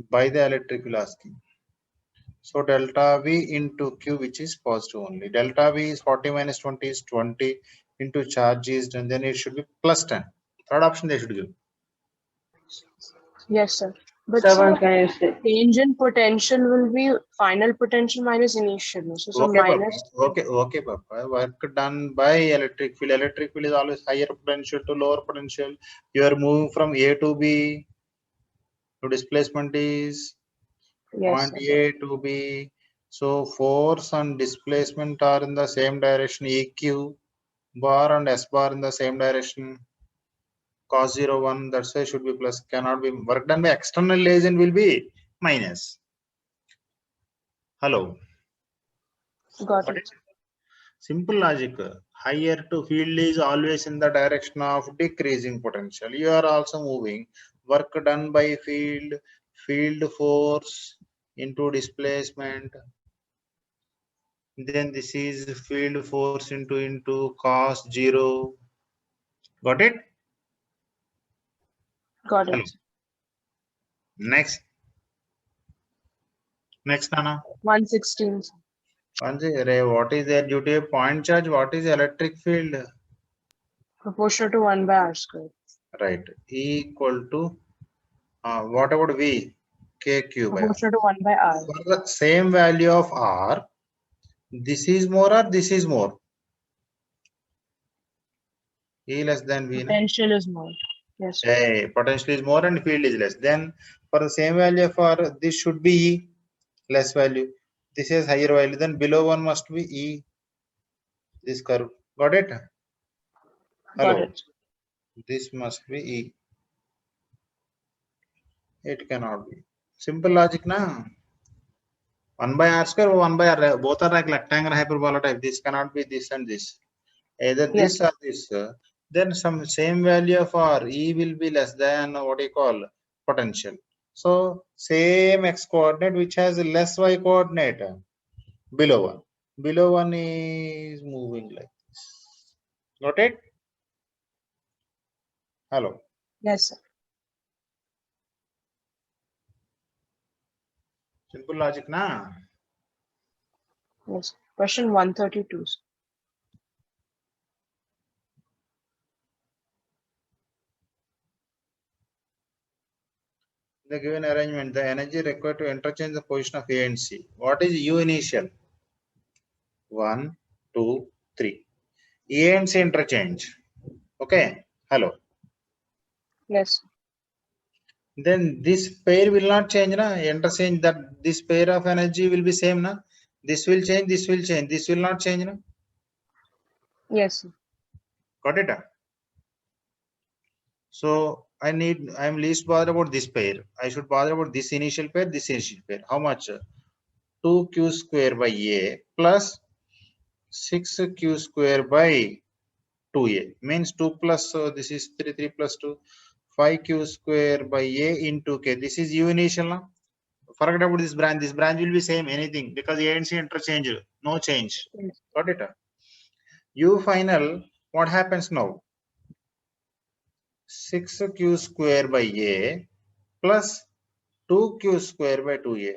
by the electric field asking. So delta V into Q, which is positive only. Delta V is 40 minus 20 is 20 into charge is, and then it should be plus 10. Third option they should give. Yes, sir. But Seven, sir, can you say? change in potential will be final potential minus initial. So Okay, Papa. minus. Okay, Papa. Work done by electric field. Electric field is always higher potential to lower potential. You are moving from A to B. So displacement is Yes, point sir. A to B. So force and displacement are in the same direction. EQ bar and S bar in the same direction. Cos 0, 1, that's why should be plus. Cannot be. Work done by external agent will be minus. Hello. Got Got it. it? Simple logic. Higher to field is always in the direction of decreasing potential. You are also moving. Work done by field force into displacement. Then this is field force into cos 0. Got it? Got Hello. it. Next, Nana. 116. What is their duty of point charge? What is electric field? Proportional to 1 by r squared. Right. E equal to what about V? KQ by R. Proportional to 1 by r. For the same value of R, this is more or this is more? E less than V. Potential is more. Yes, sir. Hey, potential is more and field is less. Then for the same value of R, this should be E, less value. This is higher value. Then below one must be E. This curve. Got it? Hello. Got it. This must be E. It cannot be. Simple logic, na? 1 by r square or 1 by r, both are like rectangle hyperbola type. This cannot be this and this. Either Yes, this or this. Then some same value of r, E will be less than what you call potential. So same x coordinate which has less y coordinate below one. Below one is moving like this. Got it? Hello. Yes, sir. Simple logic, na? Yes. Question 132. The given arrangement, the energy required to interchange the position of A and C. What is U initial? 1, 2, 3. A and C interchange. Okay. Hello. Yes. Then this pair will not change, na? Interchange that this pair of energy will be same, na? This will change, this will change, this will not change, na? Yes, sir. Got it? So I'm least bothered about this pair. I should bother about this initial pair, this initial pair. How much? 2q square by A plus 6q square by 2A means 2 plus, this is 3 plus 2, 5q square by A into K. This is U initial, na? Forget about this branch. This branch will be same anything because A and C interchange, no change. Yes. Got it? U final, what happens now? 6q square by A plus 2q square by 2A.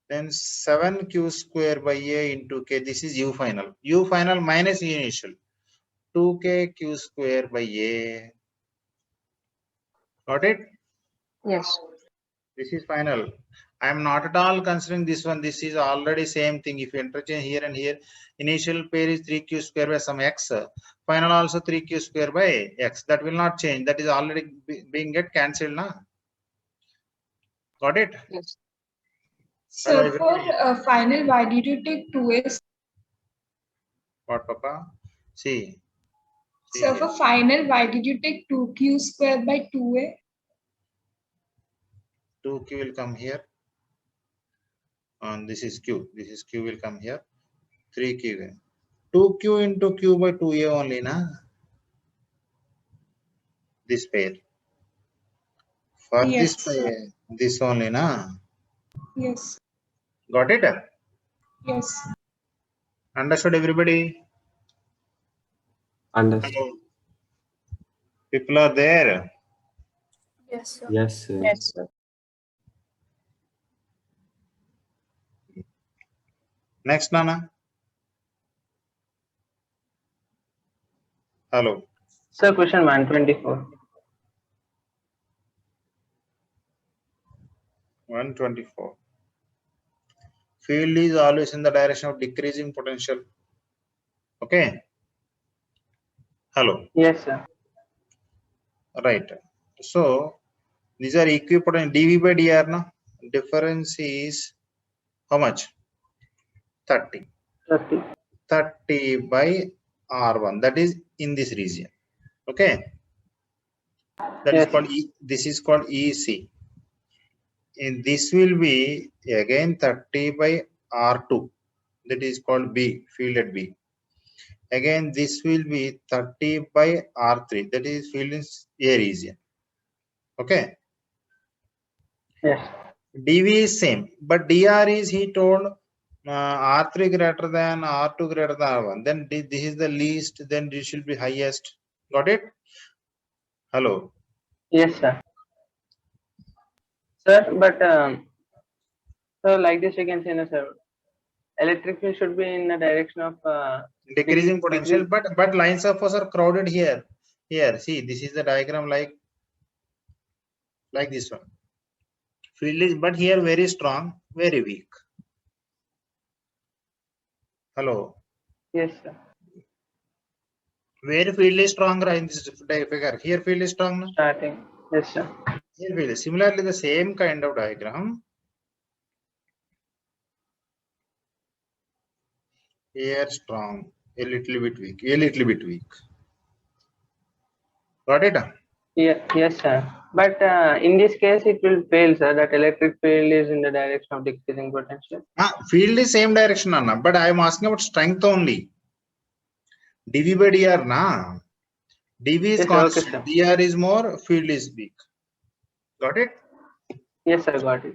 Then 7q square by A into K. This is U final. U final minus U initial. 2k q square by A. Got it? Yes. This is final. I am not at all considering this one. This is already same thing. If you interchange here and here, initial pair is 3q square by some x. Final also 3q square by x. That will not change. That is already being get cancelled now. Got it? Yes. So for final, why did you take 2s? What, Papa? See. So for final, why did you take 2q square by 2a? 2q will come here. And this is q. This is q will come here. 3q. 2q into q by 2a only, na? This pair. For Yes. this pair, this only, na? Yes. Got it? Yes. Understood, everybody? Understood. People are there. Yes, sir. Yes, sir. Yes, sir. Next, Nana. Hello. Sir, question 124. 124. Field is always in the direction of decreasing potential. Okay. Hello. Yes, sir. Right. So these are equipotent. dV by dr. No? Difference is how much? 30. 30. 30 by R1. That is in this region. Okay. That is Yes. called E. This is called EC. And this will be again 30 by R2. That is called B. Field at B. Again, this will be 30 by R3. That is field in A region. Okay. Yes. dV is same, but dr is, he told, R3 greater than R2 greater than R1. Then this is the least, then this should be highest. Got it? Hello. Yes, sir. Sir, but so like this we can say, no, sir. Electric field should be in the direction of Decreasing potential, but lines of force are crowded here. Here, see, this is the diagram like this one. Field is, but here very strong, very weak. Hello. Yes, sir. Where field is stronger in this figure? Here field is strong. No? Starting. Yes, sir. Here field is similarly the same kind of diagram. Here strong, a little bit weak, a little bit weak. Got it? Yeah, yes, sir. But in this case, it will fail, sir. That electric field is in the direction of decreasing potential. Field is same direction, Anna, but I am asking about strength only. dV by dr, na. dV is Yes, constant, okay, sir. dr is more, field is weak. Got it? Yes, sir, got it.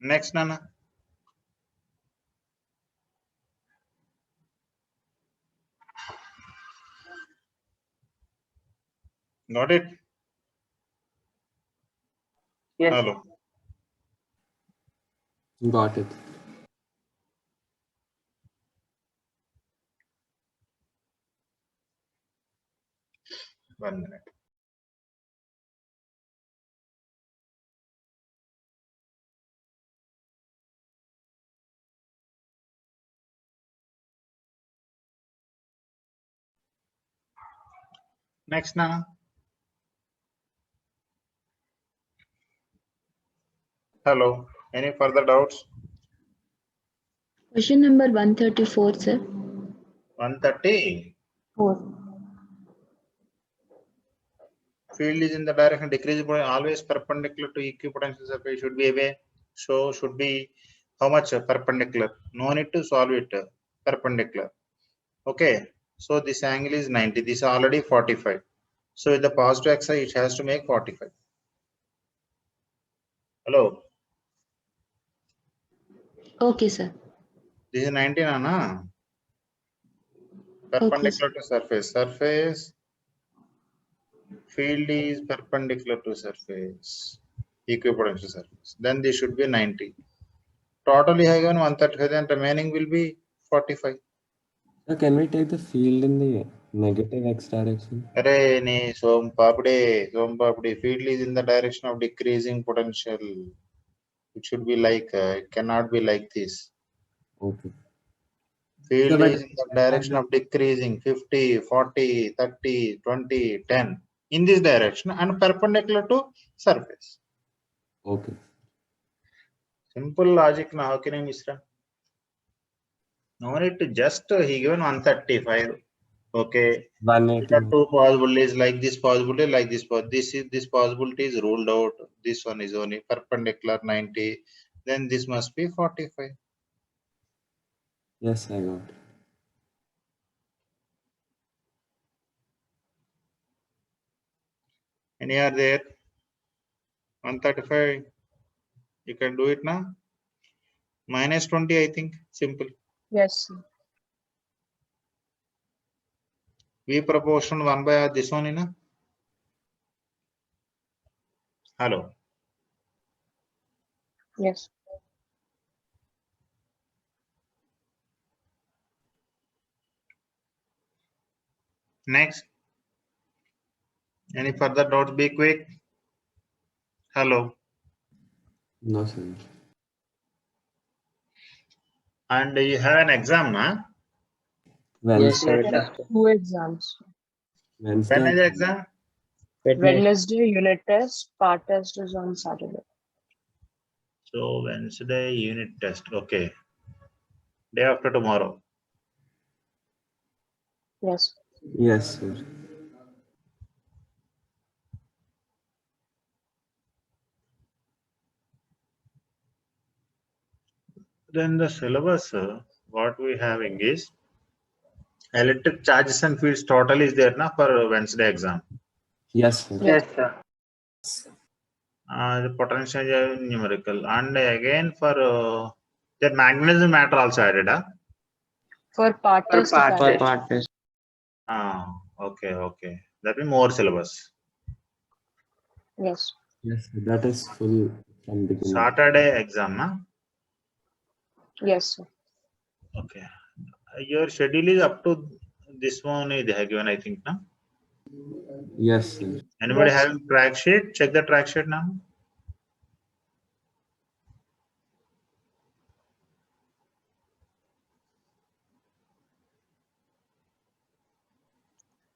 Next, Nana. Got it? Yes. Hello. Got it. One minute. Next, Nana. Hello. Any further doubts? Question number 134, sir. 130. 4. Field is in the direction decreasing potential, always perpendicular to equipotential surface, should be away. So should be how much perpendicular? No need to solve it. Perpendicular. Okay. So this angle is 90. This is already 45. So with the positive axis, it has to make 45. Hello. Okay, sir. This is 90, Nana. Perpendicular to surface. Surface. Field is perpendicular to surface. Equipotential surface. Then this should be 90. Totally I given 135, and remaining will be 45. So can we take the field in the negative x direction? Arey, nee, Som Papde, field is in the direction of decreasing potential. It should be like, it cannot be like this. Okay. Field but- is in the direction of decreasing 50, 40, 30, 20, 10. In this direction and perpendicular to surface. Okay. Simple logic now, how can I Mishra? No need to just, he given 135. Okay. There 180. are two possibilities, like this possibility, like this. This possibility is ruled out. This one is only perpendicular 90. Then this must be 45. Yes, I got it. Any are there? 135. You can do it now. Minus 20, I think. Simple. Yes. V proportional 1 by R, this one, na? Hello. Yes. Next. Any further doubts? Be quick. Hello. No, sir. And you have an exam, na? Yes, Wednesday. sir. There are Test. 2 exams. When is Wednesday. the exam? Wednesday unit test, part test is on Saturday. So Wednesday unit test. Okay. Day after tomorrow. Yes. Yes, sir. Then the syllabus, what we having is electric charges and fields total is there na for Wednesday exam. Yes, sir. Yes, sir. The potential numerical and again for the magnetism matter also added. For part For test, part it's test. added. Part test. Okay. That will be more syllabus. Yes. Yes, sir. That is full from beginning. Saturday exam, na? Yes, sir. Okay. Your schedule is up to this one they have given, I think, na? Yes, sir. Anybody Yes. having track sheet? Check the track sheet now.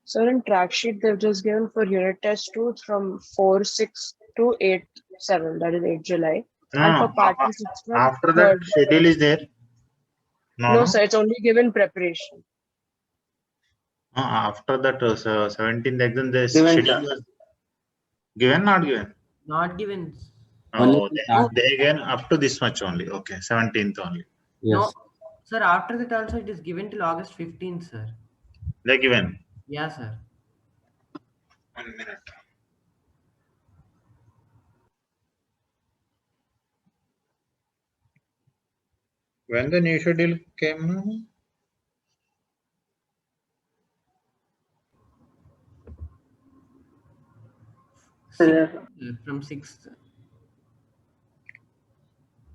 So in track sheet, they've just given for unit test 2 from 4/6 to 8/7, that is 8 July. And for part test, it's from After that 3rd. schedule is there. No, sir, it's only given preparation. After that 17th exam, the Given, schedule sir. was given, not given. Not given. Only Oh, the start. they again up to this much only. Okay, 17th only. No, Yes. sir. After that also it is given till August 15th, sir. They given. Yeah, sir. 1 minute. When the new schedule came, no? Yes. From 6th.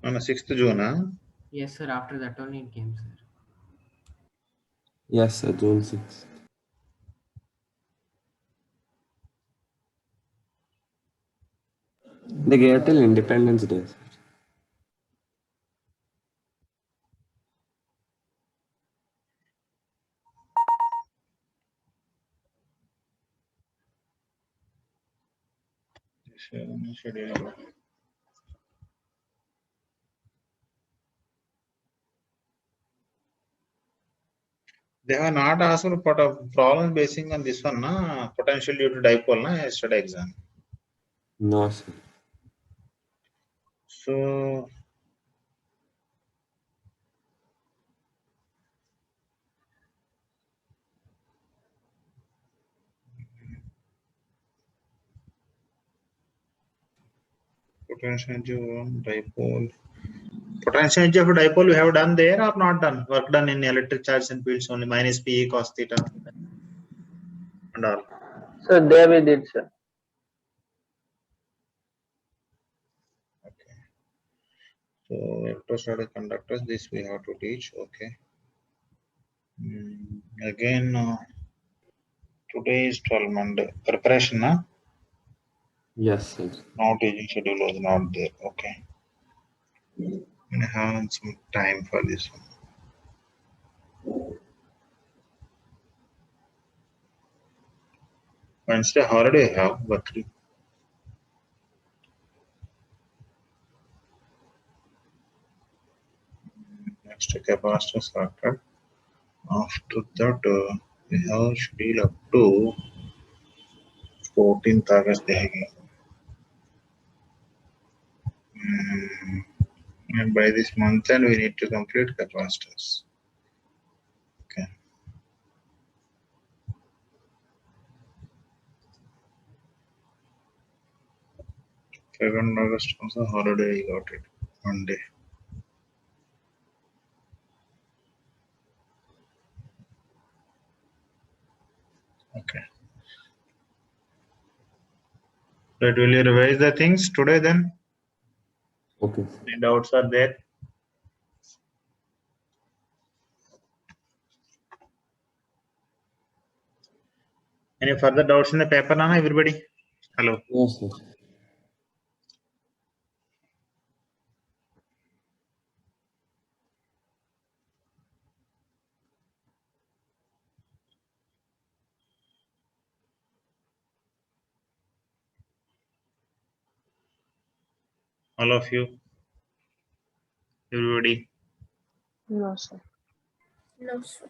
On 6th June, huh? Yes, sir. After that only it came, sir. Yes, sir. June 6th. They gave till Independence Day, sir. Schedule. They have not asked for problem basing on this one, na? Potential due to dipole, na? Yesterday exam. No, sir. So, potential dipole. Potential energy of a dipole we have done there or not done? Work done in electric charge and fields only minus PE cos theta and all. So there we did, sir. Okay. So electrostatic conductors, this we have to teach. Okay. Again, today is 12 Monday. Preparation, na? Yes, sir. No teaching schedule was not there. Okay. I have some time for this one. Wednesday holiday I have, but next capacitor started. After that, we have schedule up to 14th August. And by this month end, we need to complete capacitors. Okay. Second August also holiday, I got it. Monday. Okay. But will you revise the things today then? Okay. Any doubts are there? Any further doubts in the paper now, everybody? Hello. Yes, sir. All of you. Everybody. No, sir. No, sir.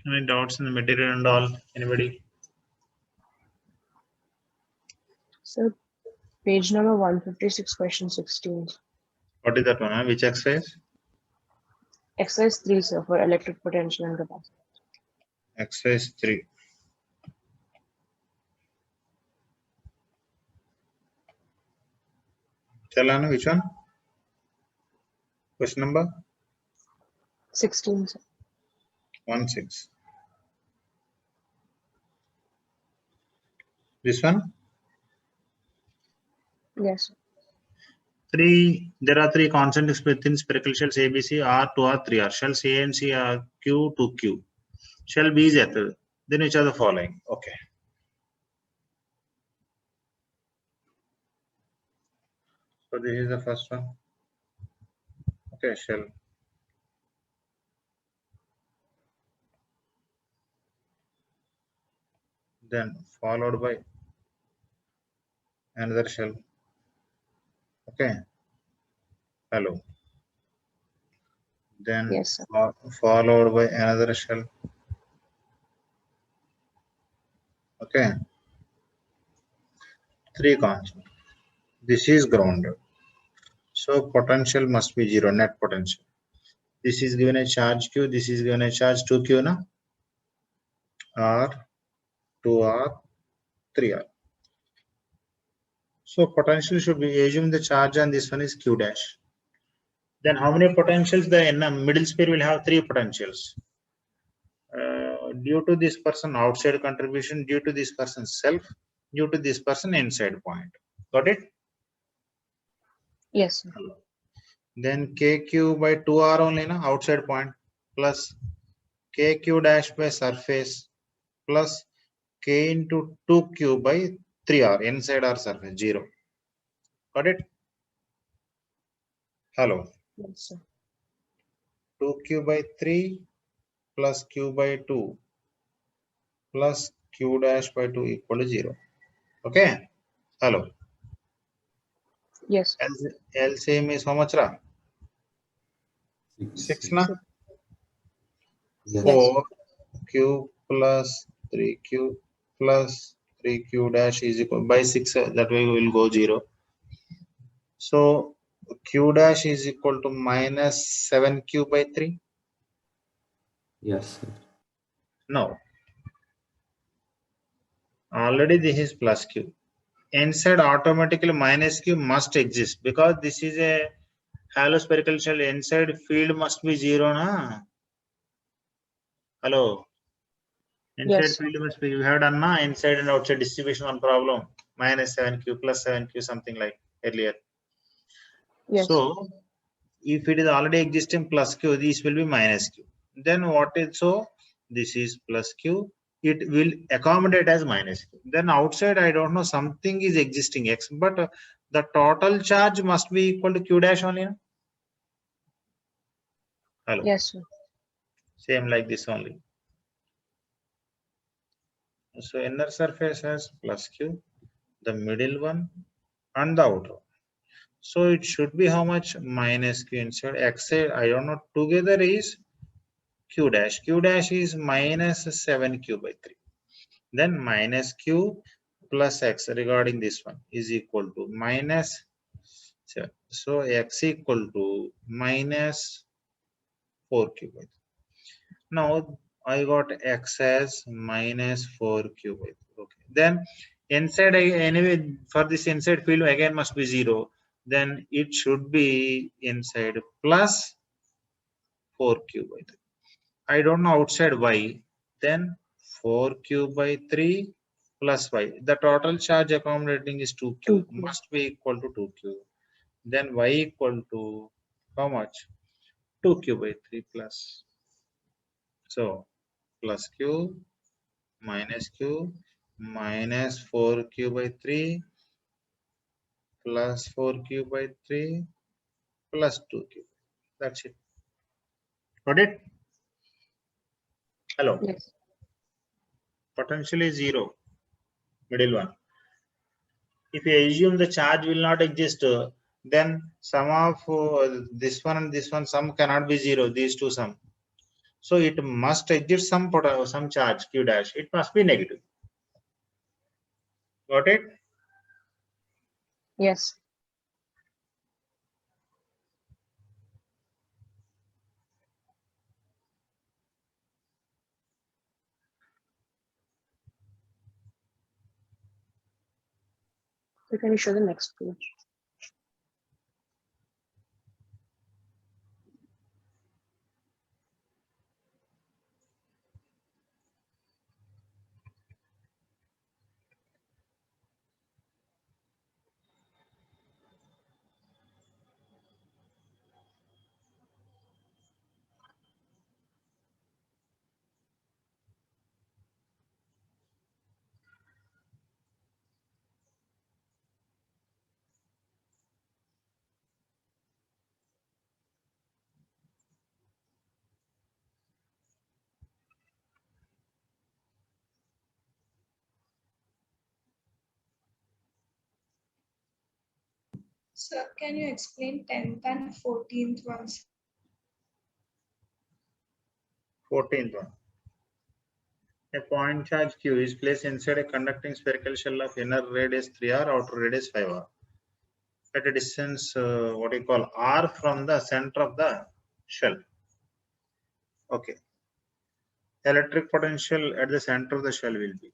Any doubts in the material and all? Anybody? So page number 156, question 16. What is that one? Huh? Which exercise? Exercise 3, sir, for electric potential and capacity. Exercise 3. Chalana, which one? Question number 16, sir. 16. This one? Yes, sir. There are three constants within spherical shells ABC, R, 2R, 3R. Shells A and C are Q, 2Q. Shell B is ethyl. Then which are the following? Okay. So this is the first one. Okay, shell. Then followed by another shell. Okay. Hello. Then Yes, sir. followed by another shell. Okay. Three constants. This is grounded. So potential must be 0, net potential. This is given a charge Q, this is given a charge 2Q, na? R, 2R, 3R. So potential should be, assume the charge on this one is Q dash. Then how many potentials? The middle sphere will have 3 potentials. Due to this person outside contribution, due to this person self, due to this person inside point. Got it? Yes, sir. Then KQ by 2R only, na, outside point, plus KQ dash by surface, plus K into 2Q by 3R, inside our surface, 0. Got it? Hello. Yes, sir. 2Q by 3 plus Q by 2 plus Q dash by 2 equal to 0. Okay? Hello. Yes, sir. LCM is how much, ra? 6, na? Yes. 4Q plus 3Q plus 3Q dash is equal by 6. That way we will go 0. So Q dash is equal to minus 7Q by 3. Yes, sir. No. Already this is plus Q. Inside automatically minus Q must exist because this is a hollow spherical shell. Inside field must be 0, na? Hello. Inside Yes, sir. field must be, you have done na, inside and outside distribution one problem. Minus 7Q plus 7Q, something like earlier. Yes, sir. So if it is already existing plus Q, this will be minus Q. Then what is, so this is plus Q. It will accommodate as minus Q. Then outside, I don't know, something is existing X, but the total charge must be equal to Q dash only. No? Hello. Yes, sir. Same like this only. So inner surface has plus Q, the middle one and the outer one. So it should be how much? Minus Q inside. X, I don't know, together is Q dash. Q dash is minus 7Q by 3. Then minus Q plus X regarding this one is equal to minus 7. So X equal to minus 4Q by 3. Now I got X as minus 4Q by 3. Okay. Then inside, anyway, for this inside field again must be 0. Then it should be inside plus 4Q by 3. I don't know outside Y. Then 4q by 3 plus y. The total charge accommodating is 2q. 2q. Must be equal to 2q. Then y equal to how much? 2q by 3 plus. So plus q minus q minus 4q by 3 plus 4q by 3 plus 2q. That's it. Got it? Hello. Yes. Potential is 0. Middle one. If you assume the charge will not exist, then sum of this one and this one sum cannot be 0. These two sum. So it must exist some charge q dash. It must be negative. Got it? Yes. So can you show the next page? Sir, can you explain 10th and 14th ones? 14th one. A point charge q is placed inside a conducting spherical shell of inner radius 3r, outer radius 5r. At a distance, what you call r from the center of the shell. Okay. Electric potential at the center of the shell will be.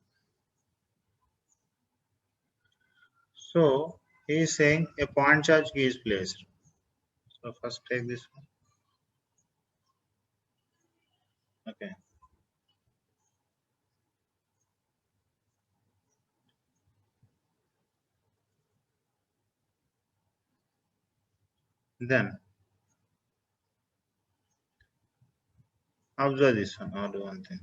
So he is saying a point charge q is placed. So first take this one. Okay. Then observe this one. I'll do one thing.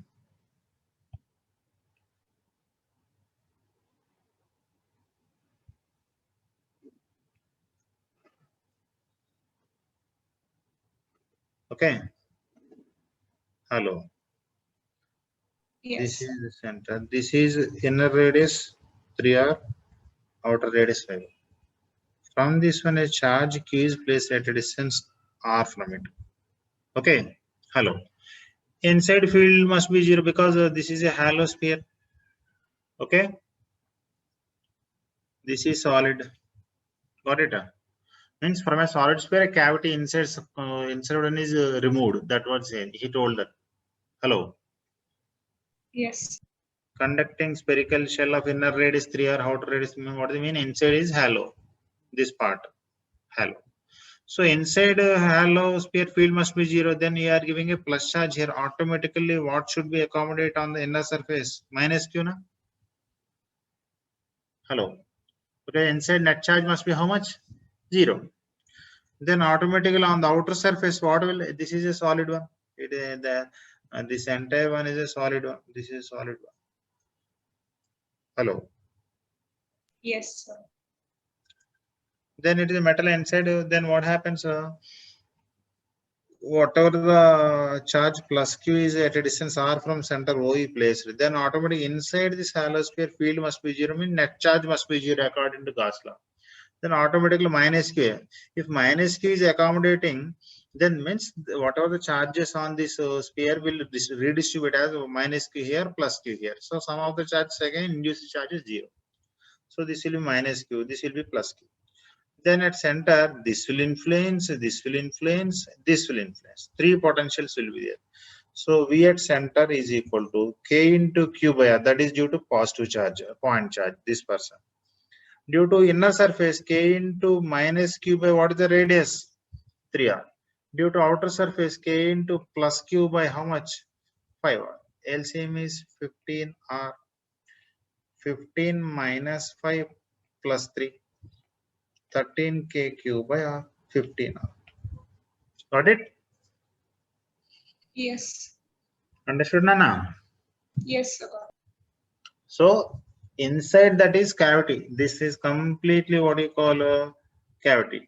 Okay. Hello. This Yes. is the center. This is inner radius 3r, outer radius 5. From this one, a charge q is placed at a distance r from it. Okay. Hello. Inside field must be 0 because this is a hollow sphere. Okay. This is solid. Got it? Means from a solid sphere, a cavity inside one is removed. That was he told that. Hello. Yes. Conducting spherical shell of inner radius 3r, outer radius. What do you mean? Inside is hollow. This part hollow. So inside hollow sphere field must be 0. Then you are giving a plus charge here. Automatically, what should be accommodate on the inner surface? Minus q na? Hello. Okay, inside net charge must be how much? 0. Then automatically on the outer surface, what will this is a solid one. It is this entire one is a solid one. This is a solid one. Hello. Yes, sir. Then it is a metal inside. Then what happens? Whatever the charge plus q is at a distance r from center O is placed, then automatically inside this hollow sphere field must be 0. Mean net charge must be 0 according to Gauss law. Then automatically minus q. If minus q is accommodating, then means whatever the charges on this sphere will redistribute as minus q here plus q here. So sum of the charges again induced charge is 0. So this will be minus q. This will be plus q. Then at center, this will influence, this will influence, this will influence. 3 potentials will be there. So V at center is equal to K into Q by R. That is due to positive charge, point charge, this person. Due to inner surface, K into minus Q by what is the radius? 3R. Due to outer surface, K into plus Q by how much? 5R. LCM is 15R. 15 minus 5 plus 3. 13K cube by R. 15R. Got it? Yes. Understood, Nana? Yes, sir. So inside that is cavity. This is completely what you call a cavity.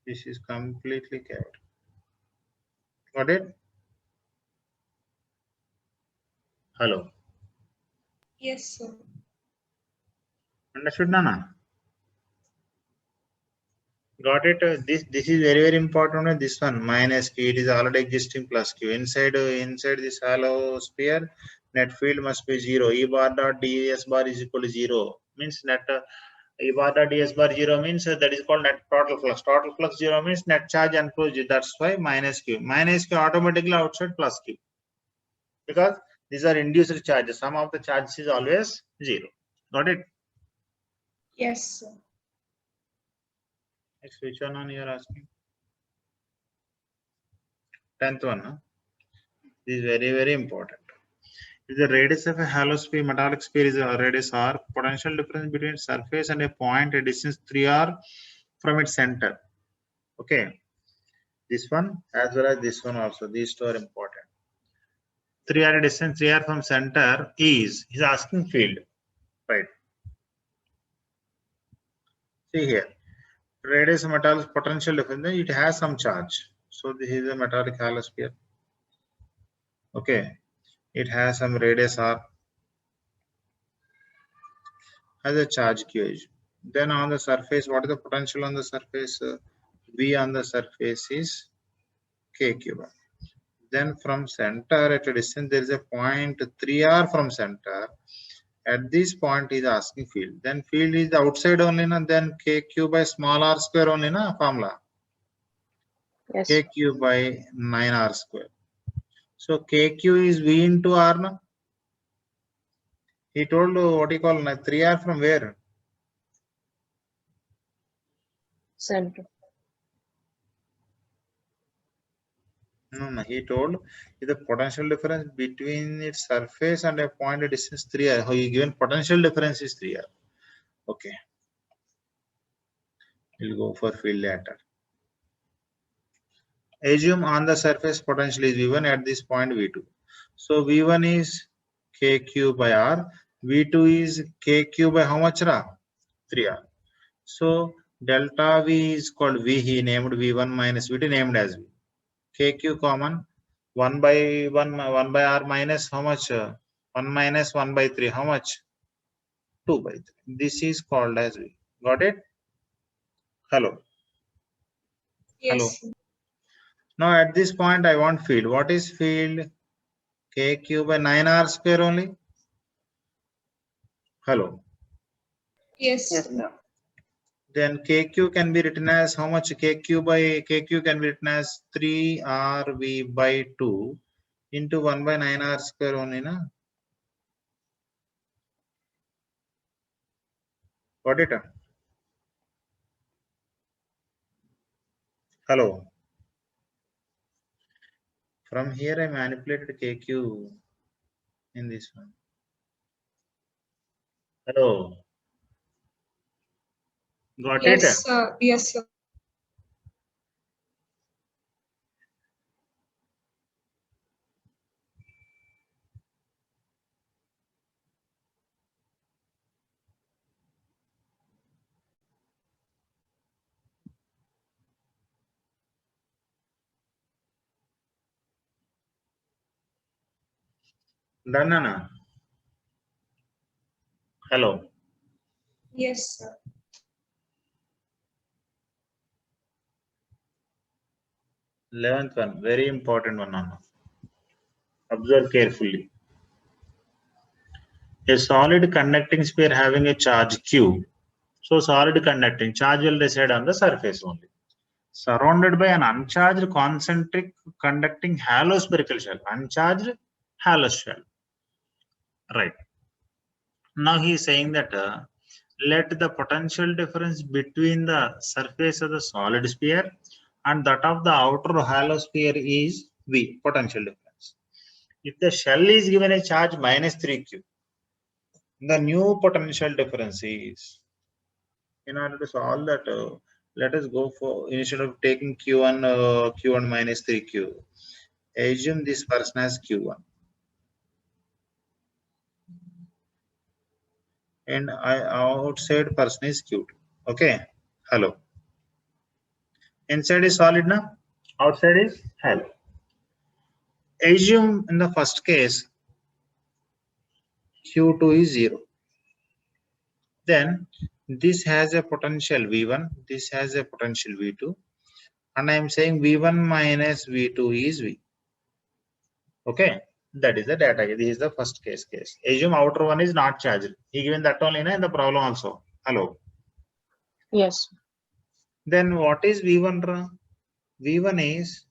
This is completely cavity. Got it? Hello. Yes, sir. Understood, Nana? Got it? This is very important. This one minus q. It is already existing plus q. Inside this hollow sphere, net field must be 0. E bar dot ds bar is equal to 0. Means net E bar dot ds bar 0 means that is called net total flux. Total flux 0 means net charge enclosed. That's why minus q. Minus q automatically outside plus q. Because these are induced charges. Sum of the charges is always 0. Got it? Yes, sir. Next, which one you are asking? 10th one. Huh? This is very important. If the radius of a hollow sphere, metallic sphere is a radius r, potential difference between surface and a point a distance 3r from its center. Okay. This one as well as this one also. These two are important. 3r distance 3r from center is asking field. Right. See here. Radius of metallic potential difference, it has some charge. So this is a metallic hollow sphere. Okay. It has some radius r, has a charge QH. Then on the surface, what is the potential on the surface? V on the surface is K cube. Then from center at a distance, there is a point 3r from center. At this point is asking field. Then field is the outside only, na? Then K cube by small r square only, na formula. Yes. K cube by 9r square. So KQ is V into R. Na? He told what he call 3R from where? Center. No, he told the potential difference between its surface and a point at distance 3R. How you given potential difference is 3R. Okay. We'll go for field later. Assume on the surface potential is V1 at this point V2. So V1 is KQ by R. V2 is KQ by how much? 3R. So delta V is called V. He named V1 minus V2 named as V. KQ common 1 by R minus how much? 1 minus 1 by 3. How much? 2 by 3. This is called as V. Got it? Hello. Yes, Hello. sir. Now at this point I want field. What is field? KQ by 9R square only. Hello. Yes, Yes, sir. sir. Then KQ can be written as how much? KQ can be written as 3RV by 2 into 1 by 9R square only, na? Got it? Hello. From here I manipulated KQ in this one. Hello. Got it? Yes, sir. Yes, sir. Done, Nana? Hello. Yes, sir. 11th one, very important one, Nana. Observe carefully. A solid conducting sphere having a charge Q. So solid conducting charge will reside on the surface only. Surrounded by an uncharged concentric conducting hollow spherical shell. Uncharged hollow shell. Right. Now he is saying that let the potential difference between the surface of the solid sphere and that of the outer hollow sphere is V, potential difference. If the shell is given a charge minus 3q, the new potential difference is, in order to solve that, let us go for, instead of taking q1 minus 3q, assume this person as q1 and outside person is q2. Okay, hello. Inside is solid now, outside is hell. Assume in the first case q2 is 0. Then this has a potential v1, this has a potential v2, and I am saying v1 minus v2 is v. Okay, that is the data. This is the first case. Assume outer one is not charged. He given that only in the problem also. Hello. Yes. Then what is v1? V1 is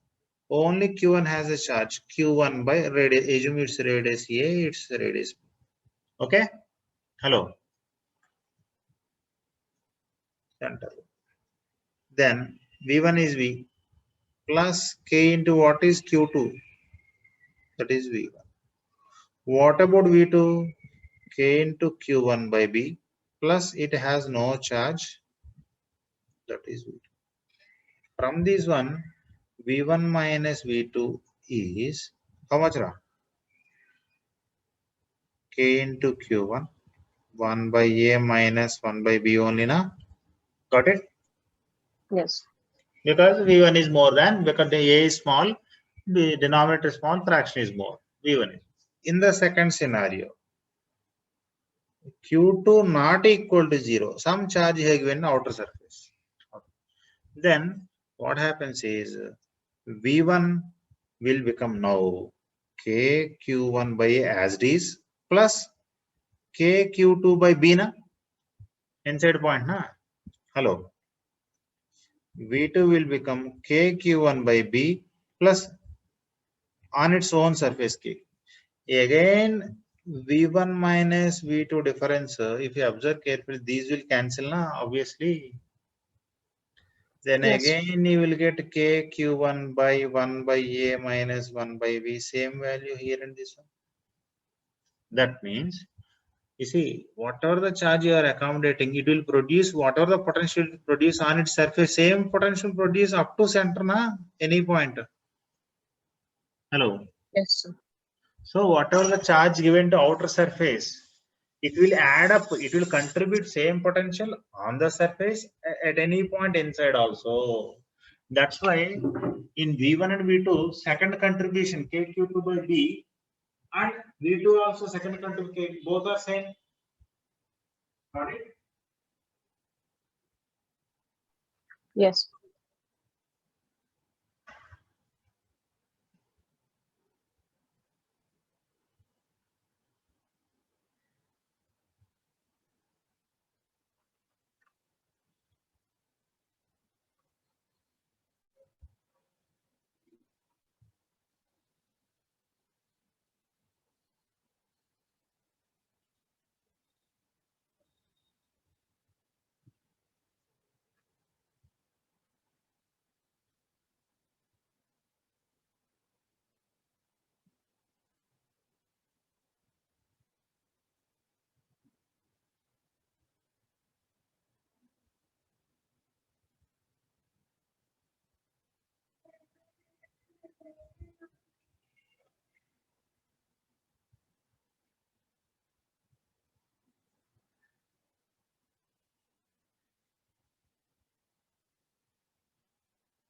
only q1 has a charge. q1 by radius. Assume it's radius a, it's radius b. Okay. Hello. Center. Then v1 is v plus k into what is q2? That is v1. What about v2? K into q1 by b plus it has no charge. That is v2. From this one, v1 minus v2 is how much? K into q1, 1 by a minus 1 by b only na. Got it? Yes. Because v1 is more than, because the a is small, the denominator is small, fraction is more. v1 is. In the second scenario, q2 not equal to 0. Some charge is given outer surface. Then what happens is v1 will become now k q1 by a as it is plus k q2 by b na, inside point na. Hello. v2 will become k q1 by b plus on its own surface k. Again v1 minus v2 difference, if you observe carefully, these will cancel na, obviously. Then Yes. again you will get k q1 by 1 by a minus 1 by b, same value here in this one. That means, you see, whatever the charge you are accommodating, it will produce whatever the potential produce on its surface, same potential produce up to center na, any point. Hello. Yes, sir. So whatever the charge given to outer surface, it will add up, it will contribute same potential on the surface at any point inside also. That's why in V1 and V2, second contribution KQ2 by B and V2 also second contribution, both are same. Got it? Yes.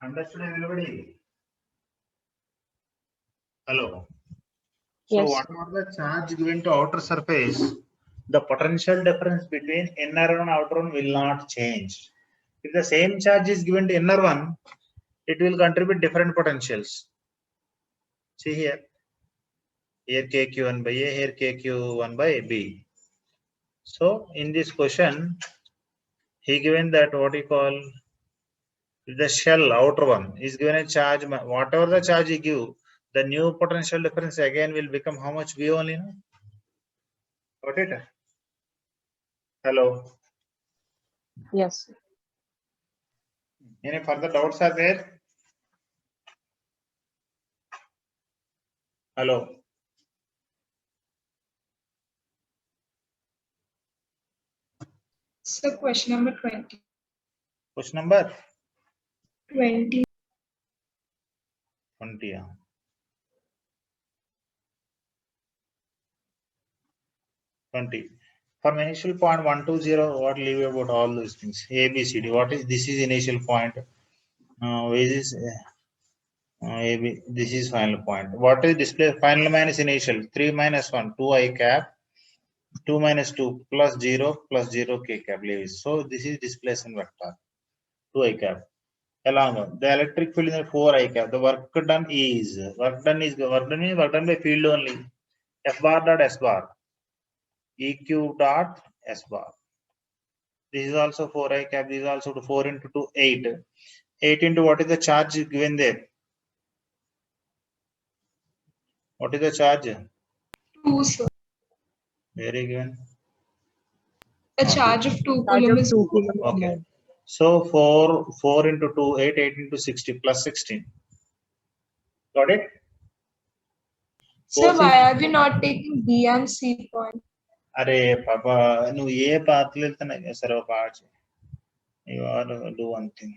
Understood everybody? Hello. So Yes. whatever the charge given to outer surface, the potential difference between inner and outer one will not change. If the same charge is given to inner one, it will contribute different potentials. See here KQ1 by A, here KQ1 by B. So in this question, he given that what you call the shell outer one is given a charge, whatever the charge you give, the new potential difference again will become how much V only, no? Got it? Hello. Yes. Any further doubts are there? Hello. So question number 20. Question number 20. 20. Yeah. 20. From initial point 1 to 0, what leave about all those things? A, B, C, D. What is this? Is initial point. This is A, B. This is final point. What is display? Final minus initial. 3 minus 1, 2 I cap. 2 minus 2 plus 0 k cap leaves. So this is displacement vector. 2 I cap. Along the electric field is 4 I cap. The work done work done by field only. F bar dot S bar. EQ dot S bar. This is also 4 I cap. This is also 4 into 2, 8. 8 into what is the charge given there? What is the charge? 2, sir. Very given. The charge of 2 Charge coulomb of is 2 coulomb. Okay. So 4 into 2, 8, 8 into 60 plus 16. Got it? Sir, why are we not taking B and C point? అరే పాప నువ్వు ఏ పాత్రలు వెళ్తున్నాయి సరే ఒక arch you are do one thing.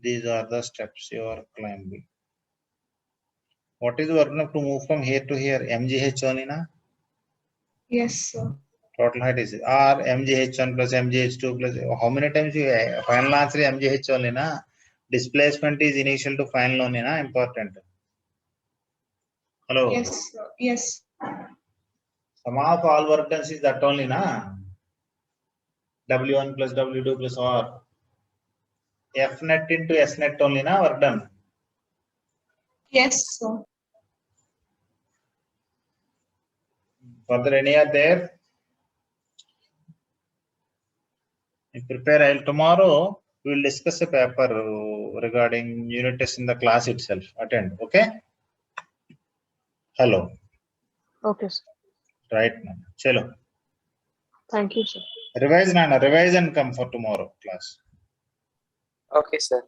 These are the steps you are climbing. What is the work to move from here to here? MGH only na? Yes, sir. Total height is or MGH1 plus MGH2 plus how many times you final answer is MGH only na? Displacement is initial to final only na? Important. Hello. Yes, sir. Yes. Sum of all work done is that only na? W1 plus W2 plus R. F net into S net only na work done. Yes, sir. Further any are there? Prepare. Tomorrow we will discuss a paper regarding unit test in the class itself. Attend. Okay. Hello. Okay, sir. Right now. Chalo. Thank you, sir. Revise Nana. Revise and come for tomorrow class. Okay, sir.